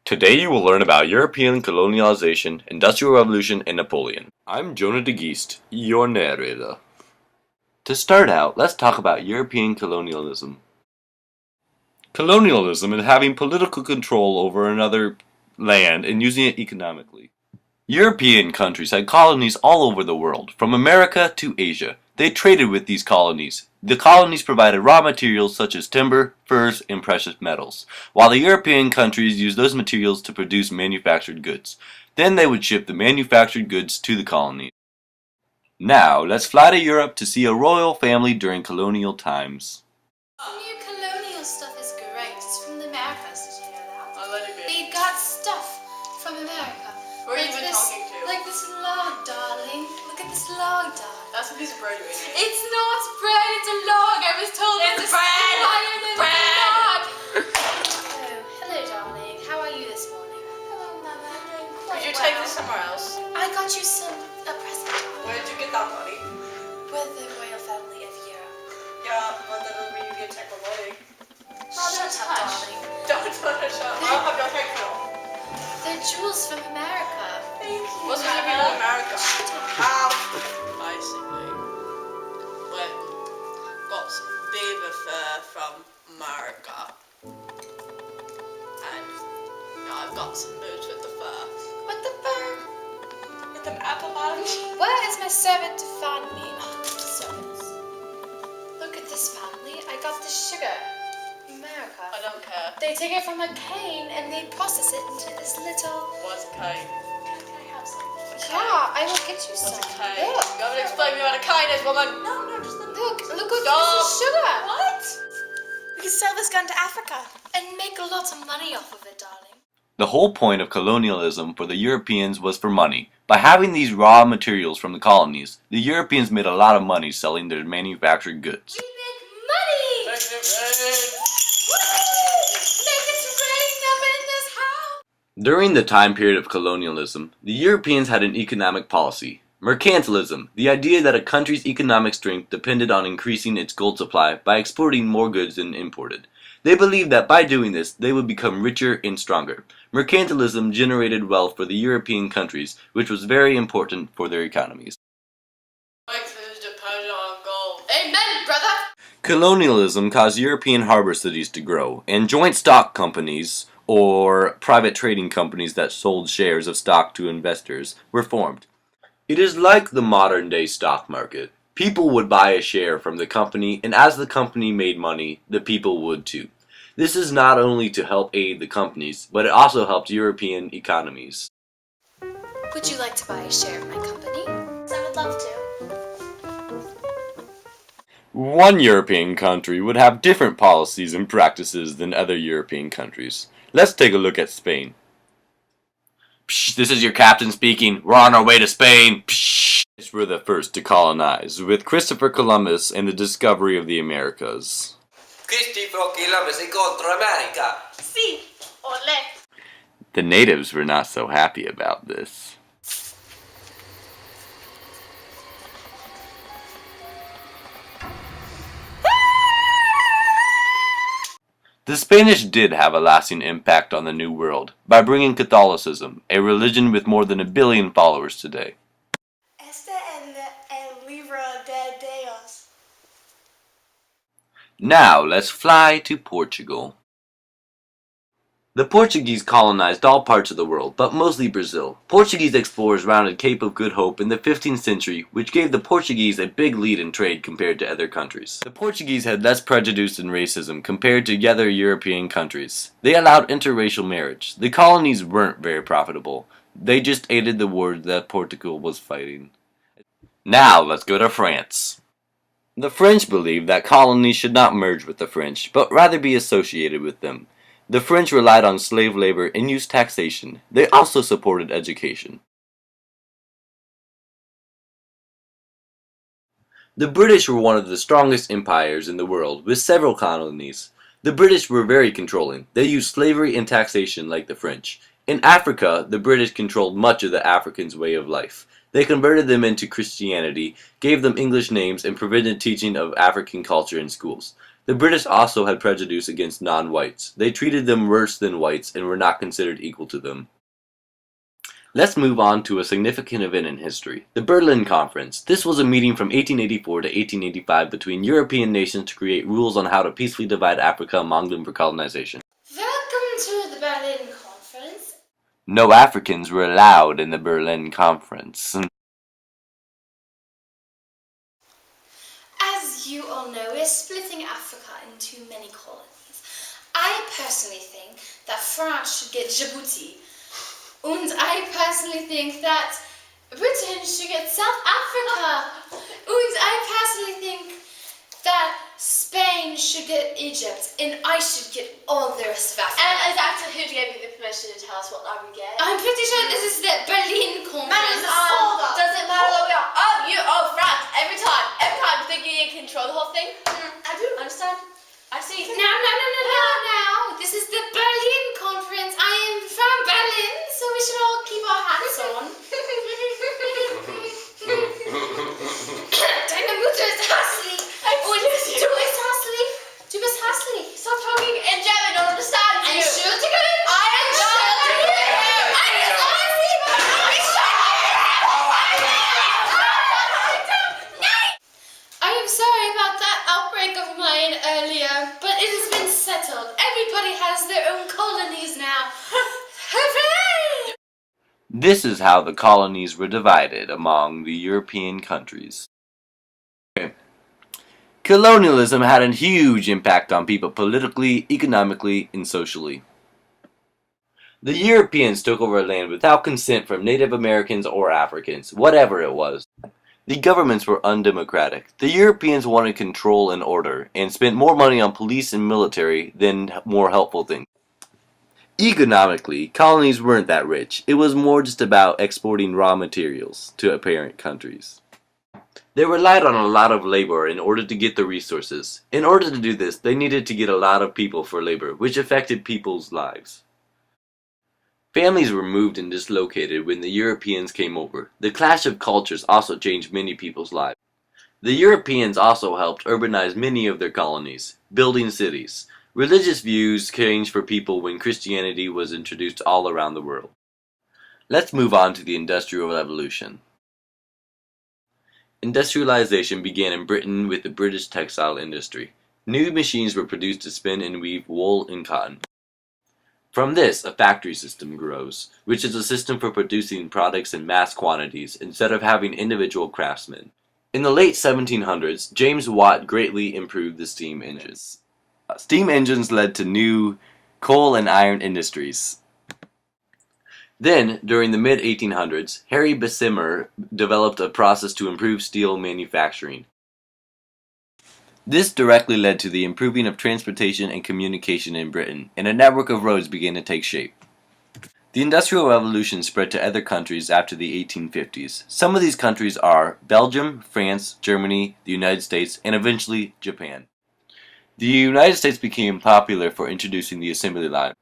Today you will learn about European colonialization, Industrial Revolution, and Napoleon. I'm Jonah de Geest, your narrator. To start out, let's talk about European colonialism. Colonialism is having political control over another land and using it economically. European countries had colonies all over the world, from America to Asia. They traded with these colonies. The colonies provided raw materials such as timber, furs, and precious metals, while the European countries used those materials to produce manufactured goods. Then they would ship the manufactured goods to the colonies. Now, let's fly to Europe to see a royal family during colonial times. New colonial stuff is great. It's from the Americas, did you know that? I'll let it be. They got stuff from America. Who are you even talking to? Like this log, darling. Look at this log, darling. That's a piece of bread you're eating. It's not bread, it's a log. I was told It's it's bread. higher than Bread. a log. Hello, darling. How are you this morning? Hello, Mama. I'm doing quite Could you well. take this somewhere else? I got you a present. Where did you get that money? With the royal family of Europe. Yeah, but that doesn't mean you get take my money. Shut up, darling. Don't touch it. I'll have your cake now. They're jewels from America. Thank you. What's with you in America? Ow. Basically, we got some beaver fur from America. And now I've got some boots with the fur. What the fur? With them apple buns. Where is my servant to find me? Oh, servants. Look at this family. I got the sugar from America. I don't care. They take it from a cane and they process it into this little... What's a cane? Can I have some? Yeah, I will get you some. What's a cane? Look. You haven't explained me what a cane is, woman. No, just look at this Stop. is sugar. What? We can sell this gun to Africa and make a lot of money off of it, darling. The whole point of colonialism for the Europeans was for money. By having these raw materials from the colonies, the Europeans made a lot of money selling their manufactured goods. We make money! Make it rain. Make it rain up in this house! During the time period of colonialism, the Europeans had an economic policy. Mercantilism, the idea that a country's economic strength depended on increasing its gold supply by exporting more goods than imported. They believed that by doing this, they would become richer and stronger. Mercantilism generated wealth for the European countries, which was very important for their economies. Breakfast depends on gold. Amen, brother! Colonialism caused European harbor cities to grow, and joint stock companies, or private trading companies that sold shares of stock to investors, were formed. It is like the modern-day stock market. People would buy a share from the company, and as the company made money, the people would too. This is not only to help aid the companies, but it also helped European economies. Would you like to buy a share of my company? I would love to. One European country would have different policies and practices than other European countries. Let's take a look at Spain. Psh, this is your captain speaking. We're on our way to Spain. Psh. We're the first to colonize, with Christopher Columbus and the discovery of the Americas. Christopher Columbus incontrò America. Si, ole. The natives were not so happy about this. The Spanish did have a lasting impact on the New World by bringing Catholicism, a religion with more than 1 billion followers today. Este el libro de Dios. Now let's fly to Portugal. The Portuguese colonized all parts of the world, but mostly Brazil. Portuguese explorers rounded Cape of Good Hope in the 15th century, which gave the Portuguese a big lead in trade compared to other countries. The Portuguese had less prejudice and racism compared to other European countries. They allowed interracial marriage. The colonies weren't very profitable. They just aided the war that Portugal was fighting. Now let's go to France. The French believed that colonies should not merge with the French, but rather be associated with them. The French relied on slave labor and used taxation. They also supported education. The British were one of the strongest empires in the world, with several colonies. The British were very controlling. They used slavery and taxation like the French. In Africa, the British controlled much of the Africans' way of life. They converted them into Christianity, gave them English names, and prevented teaching of African culture in schools. The British also had prejudice against non-whites. They treated them worse than whites and were not considered equal to them. Let's move on to a significant event in history, the Berlin Conference. This was a meeting from 1884 to 1885 between European nations to create rules on how to peacefully divide Africa among them for colonization. Welcome to the Berlin Conference. No Africans were allowed in the Berlin Conference. As you all know, we're splitting Africa into many colonies. I personally think that France should get Djibouti. And I personally think that Britain should get South Africa. And I personally think that Spain should get Egypt. And I should get all the rest of Africa. And exactly who gave you the permission to tell us what I would get? I'm pretty sure this is the Berlin Conference. Does it matter what we are? France. Every time you think you can control the whole thing? I do. Understand? I see. No. This is the Berlin Conference. I am from Berlin, so we should all keep our hats on. Deine Mutter ist hässlich. Du bist hässlich. Stop talking in German. I don't understand you. Entschuldigung. I am I am sorry about that outbreak of mine earlier, but it has been settled. Everybody has their own colonies now. Hooray! This is how the colonies were divided among the European countries. Colonialism had a huge impact on people politically, economically, and socially. The Europeans took over land without consent from Native Americans or Africans, whatever it was. The governments were undemocratic. The Europeans wanted control and order, and spent more money on police and military than more helpful things. Economically, colonies weren't that rich. It was more just about exporting raw materials to parent countries. They relied on a lot of labor in order to get the resources. In order to do this, they needed to get a lot of people for labor, which affected people's lives. Families were moved and dislocated when the Europeans came over. The clash of cultures also changed many people's lives. The Europeans also helped urbanize many of their colonies, building cities. Religious views changed for people when Christianity was introduced all around the world. Let's move on to the Industrial Revolution. Industrialization began in Britain with the British textile industry. New machines were produced to spin and weave wool and cotton. From this, a factory system grows, which is a system for producing products in mass quantities instead of having individual craftsmen. In the late 1700s, James Watt greatly improved the steam engines. Steam engines led to new coal and iron industries. Then, during the mid-1800s, Harry Bessemer developed a process to improve steel manufacturing. This directly led to the improving of transportation and communication in Britain, and a network of roads began to take shape. The Industrial Revolution spread to other countries after the 1850s. Some of these countries are Belgium, France, Germany, the United States, and eventually Japan. The United States became popular for introducing the assembly line.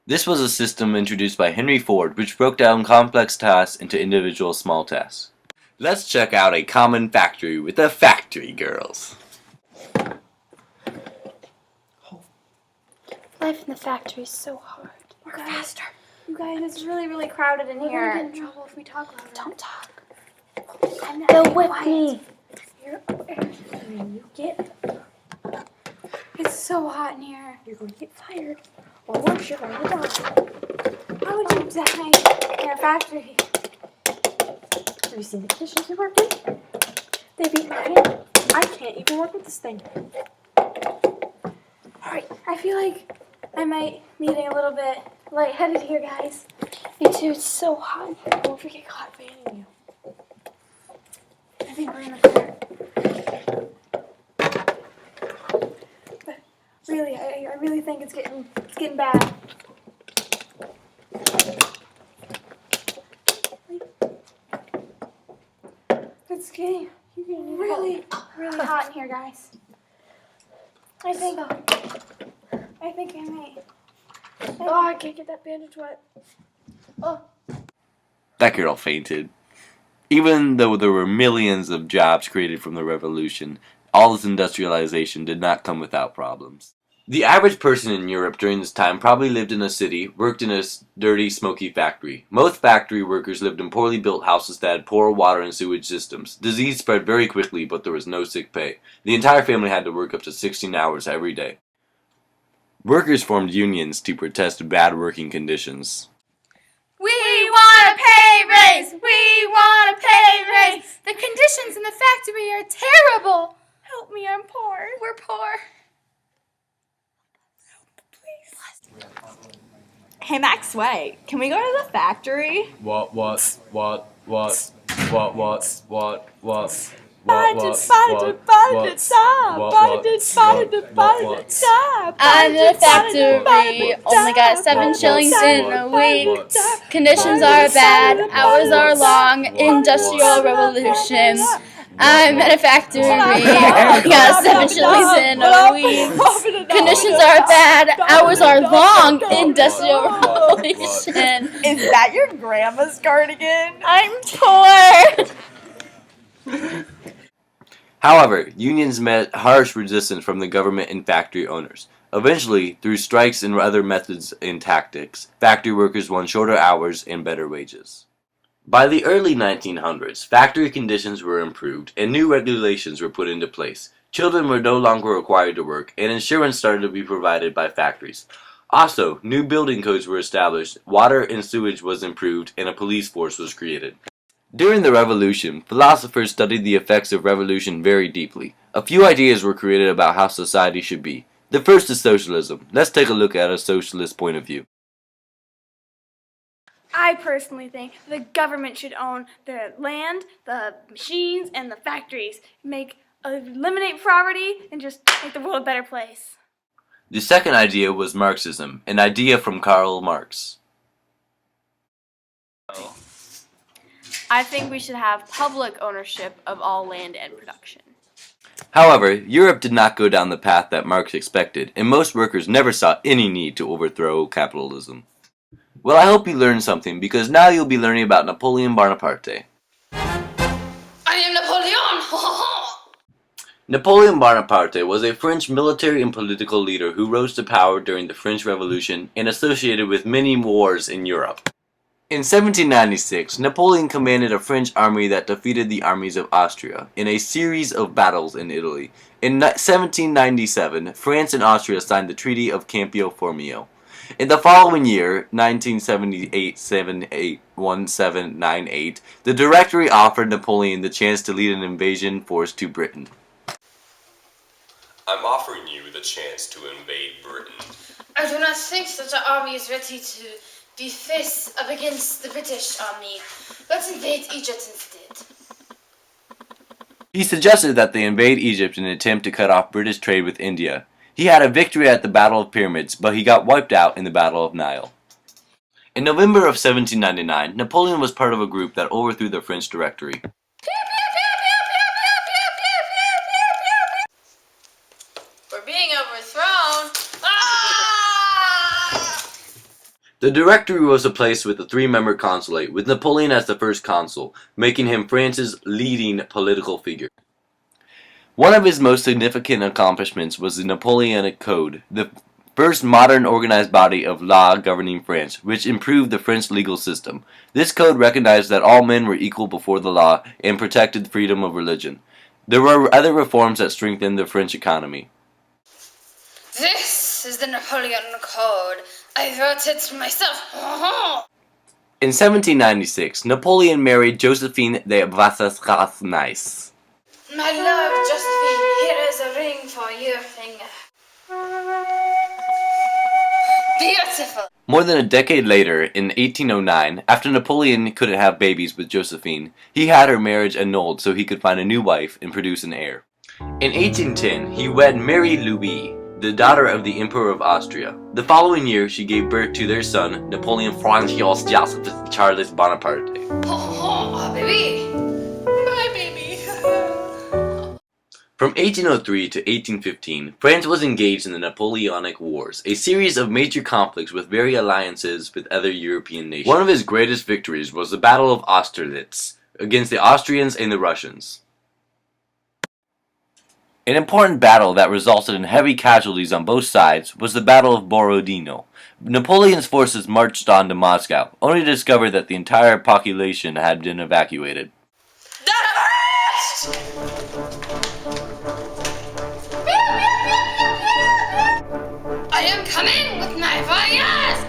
This was a system introduced by Henry Ford, which broke down complex tasks into individual small tasks. Let's check out a common factory with the factory girls. Life in the factory is so hard. Work faster. You guys, it's really crowded in here. We're gonna get in trouble if we talk louder. Don't talk. They'll whip me. You get. It's so hot in here. You're going to get fired, or worse, you're going to die. How would you die in a factory? Have you seen the conditions you're working? They beat my hand. I can't even work with this thing. Alright, I feel like I might be getting a little bit lightheaded here, guys. Me too, it's so hot. What if we get caught fanning you? I think we're in the clear. But really, I really think it's getting bad. It's getting really hot in here, guys. I think I might. Oh, I can't get that bandage wet. Oh. That girl fainted. Even though there were millions of jobs created from the revolution, all this industrialization did not come without problems. The average person in Europe during this time probably lived in a city, worked in a dirty, smoky factory. Most factory workers lived in poorly built houses that had poor water and sewage systems. Disease spread very quickly, but there was no sick pay. The entire family had to work up to 16 hours every day. Workers formed unions to protest bad working conditions. We want a pay raise! We want a pay raise! The conditions in the factory are terrible! Help me, I'm poor. We're poor. Hey Max, wait. Can we go to the factory? What? I'm in a factory, only got 7 shillings in a week. Conditions are bad, hours are long, industrial revolution. I'm at a factory, only got 7 shillings in a week. Conditions are bad, hours are long, industrial revolution. Is that your grandma's cardigan? I'm poor. However, unions met harsh resistance from the government and factory owners. Eventually, through strikes and other methods and tactics, factory workers won shorter hours and better wages. By the early 1900s, factory conditions were improved and new regulations were put into place. Children were no longer required to work, and insurance started to be provided by factories. Also, new building codes were established, water and sewage was improved, and a police force was created. During the Revolution, philosophers studied the effects of revolution very deeply. A few ideas were created about how society should be. The first is socialism. Let's take a look at a socialist point of view. I personally think the government should own the land, the machines, and the factories. Eliminate poverty and just make the world a better place. The second idea was Marxism, an idea from Karl Marx. I think we should have public ownership of all land and production. However, Europe did not go down the path that Marx expected, and most workers never saw any need to overthrow capitalism. Well, I hope you learned something, because now you'll be learning about Napoleon Bonaparte. I am Napoleon! Napoleon Bonaparte was a French military and political leader who rose to power during the French Revolution and associated with many wars in Europe. In 1796, Napoleon commanded a French army that defeated the armies of Austria in a series of battles in Italy. In 1797, France and Austria signed the Treaty of Campo Formio. In the following year, 1798, the Directory offered Napoleon the chance to lead an invasion force to Britain. I'm offering you the chance to invade Britain. I do not think that the army is ready to be faced up against the British army. Let's invade Egypt instead. He suggested that they invade Egypt in an attempt to cut off British trade with India. He had a victory at the Battle of Pyramids, but he got wiped out in the Battle of Nile. In November of 1799, Napoleon was part of a group that overthrew the French Directory. We're being overthrown. The Directory was replaced with a 3-member consulate, with Napoleon as the first consul, making him France's leading political figure. One of his most significant accomplishments was the Napoleonic Code, the first modern organized body of law governing France, which improved the French legal system. This code recognized that all men were equal before the law and protected freedom of religion. There were other reforms that strengthened the French economy. This is the Napoleon Code. I wrote it myself. In 1796, Napoleon married Josephine de Vassas-Nice. My love, Josephine, here is a ring for your finger. Beautiful. More than a decade later, in 1809, after Napoleon couldn't have babies with Josephine, he had her marriage annulled so he could find a new wife and produce an heir. In 1810, he wed Mary Louise, the daughter of the Emperor of Austria. The following year, she gave birth to their son, Napoleon Francois Joseph Charles Bonaparte. Baby. My baby. From 1803 to 1815, France was engaged in the Napoleonic Wars, a series of major conflicts with various alliances with other European nations. One of his greatest victories was the Battle of Austerlitz, against the Austrians and the Russians. An important battle that resulted in heavy casualties on both sides was the Battle of Borodino. Napoleon's forces marched on to Moscow, only to discover that the entire population had been evacuated. The first! I am coming with my fires!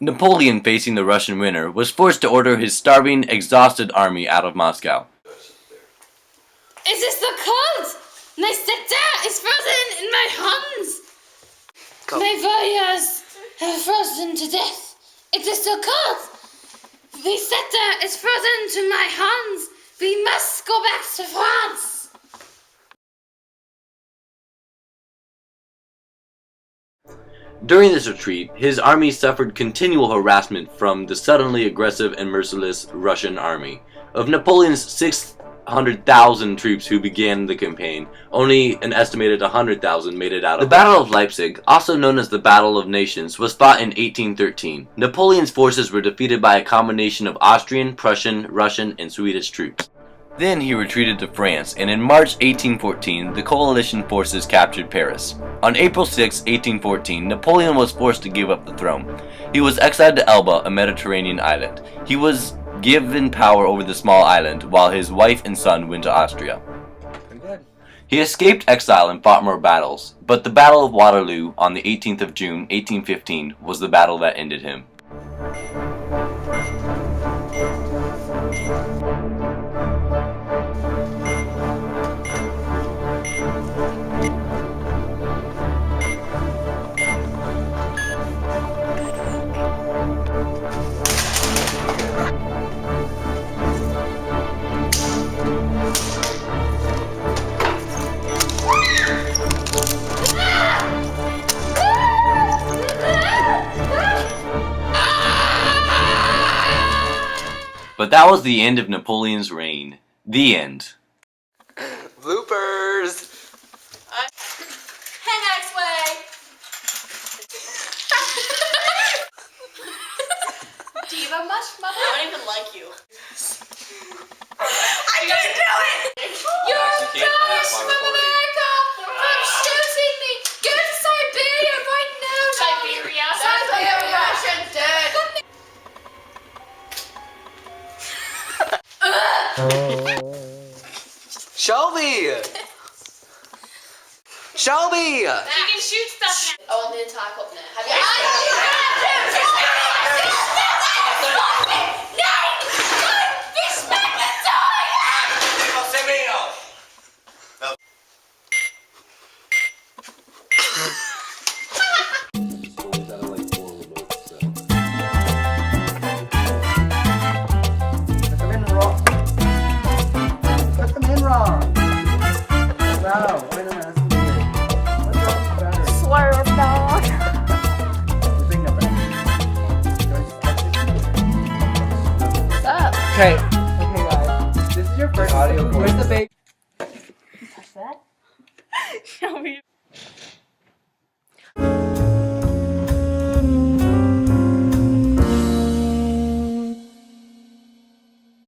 Napoleon, facing the Russian winner, was forced to order his starving, exhausted army out of Moscow. It is so cold! My scepter is frozen in my hands! My warriors have frozen to death. It is so cold! The scepter is frozen to my hands. We must go back to France! During this retreat, his army suffered continual harassment from the suddenly aggressive and merciless Russian army. Of Napoleon's 600,000 troops who began the campaign, only an estimated 100,000 made it out of it. The Battle of Leipzig, also known as the Battle of Nations, was fought in 1813. Napoleon's forces were defeated by a combination of Austrian, Prussian, Russian, and Swedish troops. Then he retreated to France, and in March 1814, the coalition forces captured Paris. On April 6, 1814, Napoleon was forced to give up the throne. He was exiled to Elba, a Mediterranean island. He was given power over the small island, while his wife and son went to Austria. He escaped exile and fought more battles, but the Battle of Waterloo on the 18th of June, 1815, was the battle that ended him. But that was the end of Napoleon's reign. The end. Bloopers! Hey, Maxway! Do you have much, Mother? I don't even like you. I couldn't do it! You're banished from America! From shooting me! Go to Siberia right now! Siberia? Siberia! Russian dead! Shelby! Shelby! You can shoot stuff now. I want the entire cup now. Have you Okay, guys. This is your first audio. Where's the baby? Touch that? Shelby.